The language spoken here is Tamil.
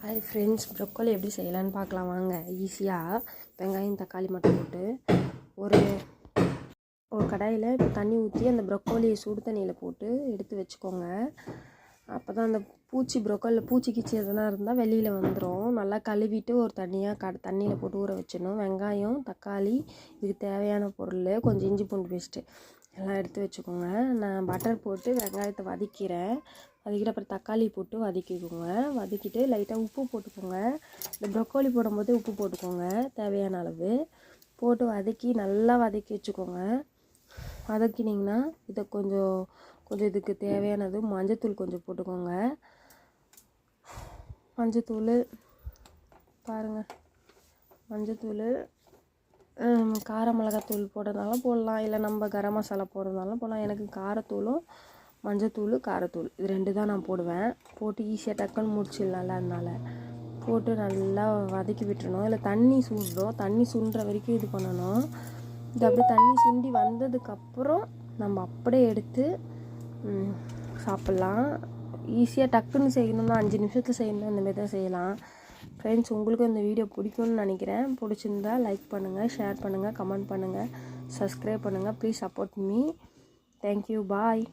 ஹாய் ஃப்ரெண்ட்ஸ், ப்ரொக்கோலி எப்படி செய்யலான்னு பார்க்கலாம் வாங்க. ஈஸியாக வெங்காயம் தக்காளி மட்டும் போட்டு ஒரு ஒரு கடாயில் இப்போ தண்ணி ஊற்றி அந்த ப்ரொக்கோலியை சுடு தண்ணியில் போட்டு எடுத்து வச்சுக்கோங்க. அப்போ தான் அந்த ப்ரொக்கோலியில் பூச்சி கிச்சி எதுனா இருந்தால் வெளியில் வந்துடும். நல்லா கழுவிட்டு ஒரு தண்ணியில் போட்டு ஊற வச்சிடணும். வெங்காயம் தக்காளி இதுக்கு தேவையான பொருள், கொஞ்சம் இஞ்சி பூண்டு பேஸ்ட்டு எல்லாம் எடுத்து வச்சுக்கோங்க. நான் பட்டர் போட்டு வெங்காயத்தை வதக்கிக்கிறேன். அப்புறம் தக்காளி போட்டு வதக்கிக்கோங்க. வதக்கிட்டு லைட்டாக உப்பு போட்டுக்கோங்க. இந்த ப்ரொக்கோலி போடும்போது உப்பு போட்டுக்கோங்க தேவையான அளவு. போட்டு வதக்கி நல்லா வதக்கி வச்சுக்கோங்க. வதக்கினிங்கன்னா இதை கொஞ்சம் இதுக்கு தேவையானது மஞ்சத்தூள் கொஞ்சம் போட்டுக்கோங்க. மஞ்சத்தூள் பாருங்கள், மஞ்சத்தூள் கார மிளகாத்தூள் போடுறதுனாலும் போடலாம், இல்லை நம்ம கரம் மசாலா போடுறதுனாலும் போடலாம். எனக்கு காரத்தூளும் மஞ்சத்தூள் காரத்தூள் இது 2 தான் நான் போடுவேன். போட்டு ஈஸியாக டக்குன்னு முடிச்சிடலாம்ல, அதனால் போட்டு நல்லா வதக்கி விட்டுறணும். இல்லை தண்ணி சுண்டுடும், தண்ணி சுண்டுற வரைக்கும் இது பண்ணணும். இது அப்படியே தண்ணி சுண்டி வந்ததுக்கப்புறம் நம்ம அப்படியே எடுத்து சாப்பிட்லாம். ஈஸியாக டக்குன்னு செய்யணும்னா 5 நிமிஷத்தில் செய்யணும், இந்தமாரி தான் செய்யலாம். ஃப்ரெண்ட்ஸ், உங்களுக்கு இந்த வீடியோ பிடிக்கும்னு நினைக்கிறேன். பிடிச்சிருந்தா லைக் பண்ணுங்கள், ஷேர் பண்ணுங்கள், கமெண்ட் பண்ணுங்கள், சப்ஸ்கிரைப் பண்ணுங்கள். Please support me. Thank you, bye.